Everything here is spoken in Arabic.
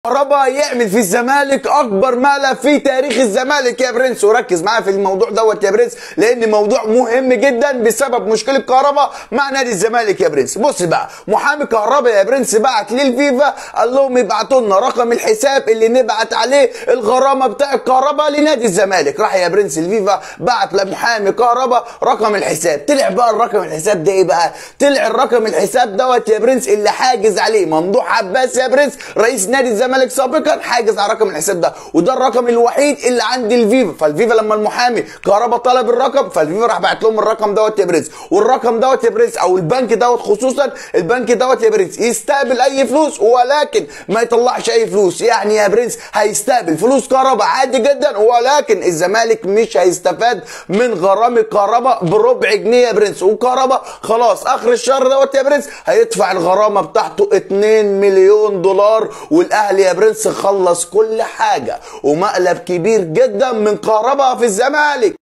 كهربا يعمل في الزمالك اكبر مقلب في تاريخ الزمالك يا برنس. وركز معايا في الموضوع دوت يا برنس، لان موضوع مهم جدا بسبب مشكله كهربا مع نادي الزمالك يا برنس. بص بقى، محامي كهربا يا برنس بعت للفيفا قال لهم يبعتوا لنا رقم الحساب اللي نبعت عليه الغرامه بتاع كهربا لنادي الزمالك. راح يا برنس الفيفا بعت لمحامي كهربا رقم الحساب. طلع بقى الرقم الحساب ده ايه بقى؟ طلع الرقم الحساب دوت يا برنس اللي حاجز عليه ممدوح عباس يا برنس رئيس نادي الزمالك سابقا، حاجز على رقم الحساب ده، وده الرقم الوحيد اللي عند الفيفا. فالفيفا لما المحامي كهربا طلب الرقم، فالفيفا راح بعت لهم الرقم دوت يا برنس. والرقم دوت يا برنس او البنك دوت خصوصا البنك دوت يا برنس يستقبل اي فلوس ولكن ما يطلعش اي فلوس. يعني يا برنس هيستقبل فلوس كهربا عادي جدا، ولكن الزمالك مش هيستفاد من غرامه كهربا بربع جنيه يا برنس. وكهربا خلاص اخر الشهر دوت يا برنس هيدفع الغرامه بتاعته 2 مليون دولار، والاهلي يا برنس خلص كل حاجه. ومقلب كبير جدا من كهربا في الزمالك.